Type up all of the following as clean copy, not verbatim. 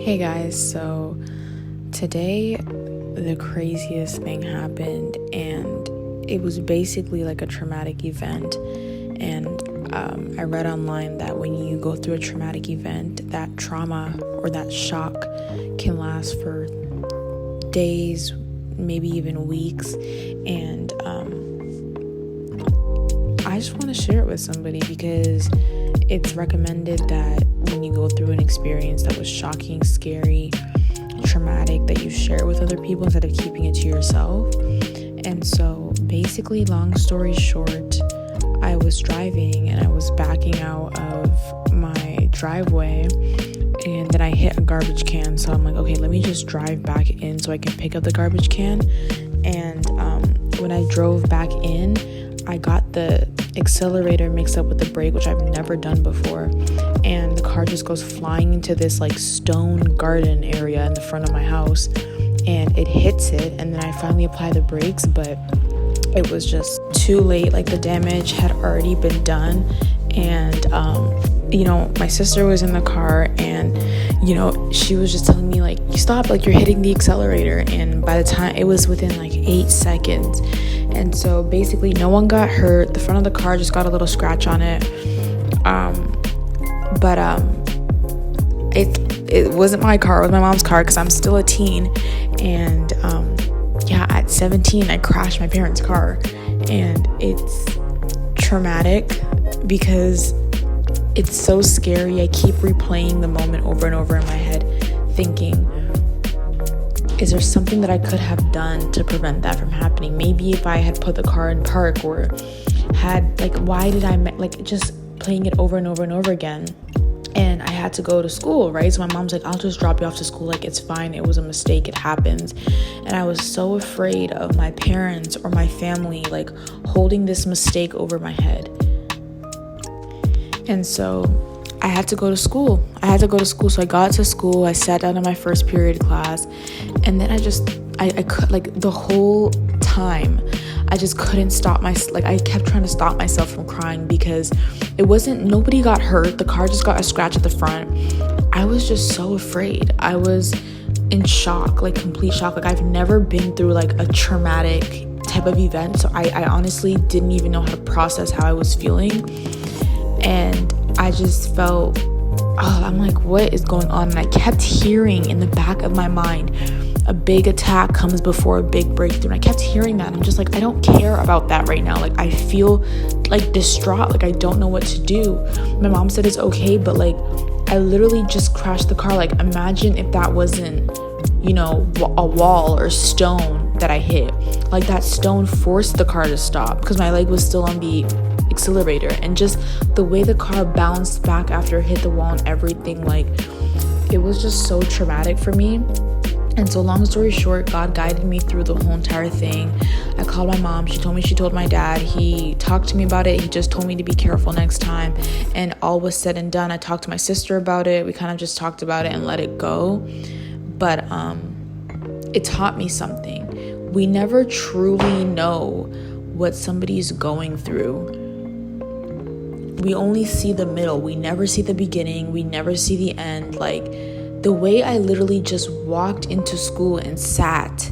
Hey guys, so today the craziest thing happened, and it was basically like a traumatic event. And I read online that when you go through a traumatic event, that trauma or that shock can last for days, maybe even weeks. And I just want to share it with somebody because it's recommended that when you go through an experience that was shocking, scary, traumatic, that you share it with other people instead of keeping it to yourself. And so basically, long story short, I was driving and I was backing out of my driveway, and then I hit a garbage can. So I'm like, okay, let me just drive back in so I can pick up the garbage can. And when I drove back in, I got the accelerator mixed up with the brake, which I've never done before, and the car just goes flying into this like stone garden area in the front of my house, and it hits it, and then I finally apply the brakes, but it was just too late. Like, the damage had already been done. And my sister was in the car, and she was just telling me, like, you stop, like, you're hitting the accelerator. And by the time, it was within like 8 seconds. And so basically no one got hurt. The front of the car just got a little scratch on it. But it wasn't my car, it was my mom's car, because I'm still a teen. And at 17 I crashed my parents' car, and it's traumatic because it's so scary. I keep replaying the moment over and over in my head, thinking, is there something that I could have done to prevent that from happening? Maybe if I had put the car in park, or had, like, why did I, just playing it over and over and over again. And I had to go to school, right? So my mom's like, I'll just drop you off to school. Like, it's fine. It was a mistake. It happens. And I was so afraid of my parents or my family, like, holding this mistake over my head. And so I had to go to school. So I got to school. I sat down in my first period class. And then I could, like, the whole time, I just couldn't stop I kept trying to stop myself from crying, because nobody got hurt. The car just got a scratch at the front. I was just so afraid. I was in shock, like complete shock. Like, I've never been through like a traumatic type of event. So I honestly didn't even know how to process how I was feeling. And I just felt, I'm like, what is going on? And I kept hearing in the back of my mind, a big attack comes before a big breakthrough. And I kept hearing that. And I'm just like, I don't care about that right now. Like, I feel like distraught. Like, I don't know what to do. My mom said it's okay, but like, I literally just crashed the car. Like, imagine if that wasn't, a wall or stone that I hit. Like, that stone forced the car to stop because my leg was still on the accelerator. And just the way the car bounced back after it hit the wall and everything, like, it was just so traumatic for me. And so, long story short, God guided me through the whole entire thing. I called my mom. She told my dad. He talked to me about it. He just told me to be careful next time. And all was said and done. I talked to my sister about it. We kind of just talked about it and let it go. But it taught me something. We never truly know what somebody's going through. We only see the middle. We never see the beginning. We never see the end. Like, the way I literally just walked into school and sat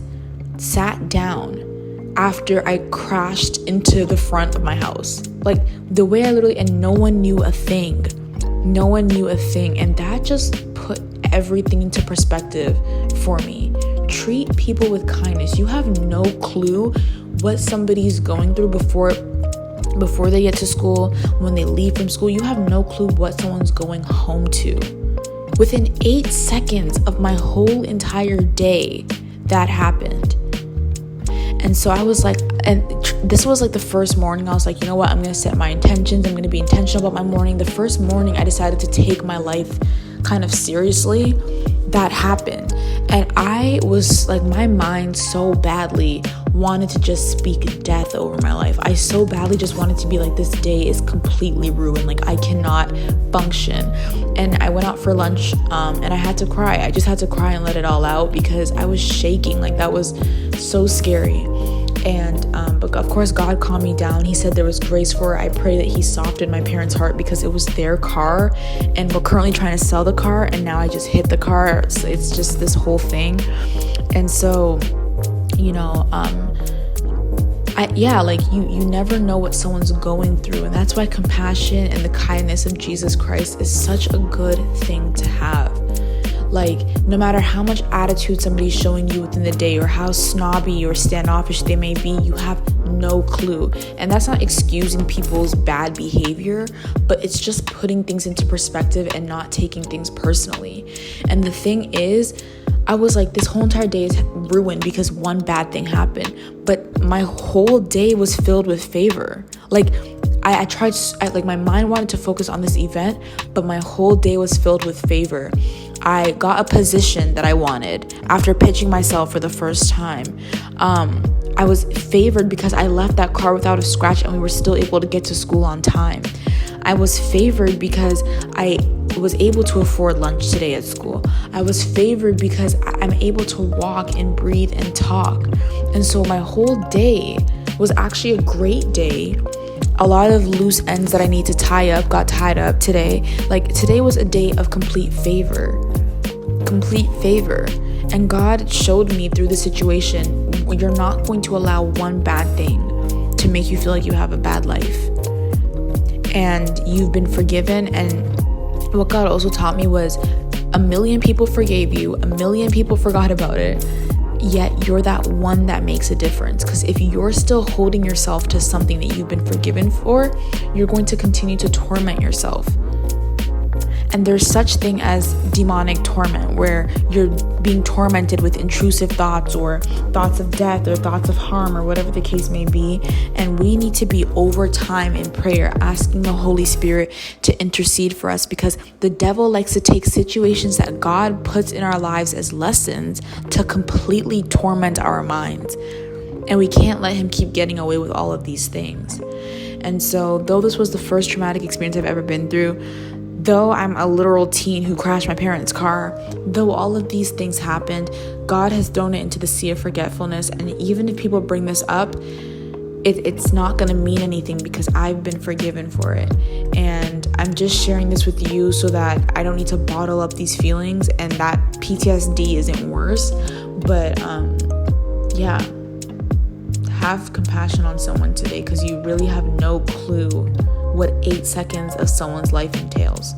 down after I crashed into the front of my house. Like, the way I literally, and no one knew a thing. And that just put everything into perspective for me. Treat people with kindness. You have no clue what somebody's going through before they get to school, when they leave from school. You have no clue what someone's going home to. Within 8 seconds of my whole entire day, that happened. And so I was like, and this was like the first morning, I was like, you know what, I'm going to set my intentions. I'm going to be intentional about my morning. The first morning I decided to take my life kind of seriously, that happened. And I was like, my mind so badly wanted to just speak death over my life. I so badly just wanted to be like, this day is completely ruined. Like, I cannot function. And I went out for lunch and I had to cry. I just had to cry and let it all out because I was shaking. Like, that was so scary. And but of course God calmed me down. He said there was grace for it. I pray that he softened my parents' heart, because it was their car and we're currently trying to sell the car, and now I just hit the car. So it's just this whole thing. And so, you know, you never know what someone's going through, and that's why compassion and the kindness of Jesus Christ is such a good thing to have. Like, no matter how much attitude somebody's showing you within the day, or how snobby or standoffish they may be, you have no clue. And that's not excusing people's bad behavior, but it's just putting things into perspective and not taking things personally. And the thing is, I was like, this whole entire day is ruined because one bad thing happened. But my whole day was filled with favor. Like, I tried, my mind wanted to focus on this event, but my whole day was filled with favor. I got a position that I wanted after pitching myself for the first time. I was favored because I left that car without a scratch and we were still able to get to school on time. I was favored because I was able to afford lunch today at school. I was favored because I'm able to walk and breathe and talk. And so my whole day was actually a great day. A lot of loose ends that I need to tie up got tied up today. Like, today was a day of complete favor. And God showed me through the situation, you're not going to allow one bad thing to make you feel like you have a bad life. And you've been forgiven. And what God also taught me was 1 million people forgave you, 1 million people forgot about it, yet you're that one that makes a difference. Because if you're still holding yourself to something that you've been forgiven for, you're going to continue to torment yourself. And there's such thing as demonic torment, where you're being tormented with intrusive thoughts, or thoughts of death, or thoughts of harm, or whatever the case may be. And we need to be over time in prayer, asking the Holy Spirit to intercede for us, because the devil likes to take situations that God puts in our lives as lessons to completely torment our minds. And we can't let him keep getting away with all of these things. And so, though this was the first traumatic experience I've ever been through, though I'm a literal teen who crashed my parents' car, though all of these things happened, God has thrown it into the sea of forgetfulness. And even if people bring this up, it's not going to mean anything, because I've been forgiven for it. And I'm just sharing this with you so that I don't need to bottle up these feelings and that PTSD isn't worse. But have compassion on someone today, because you really have no clue what 8 seconds of someone's life entails.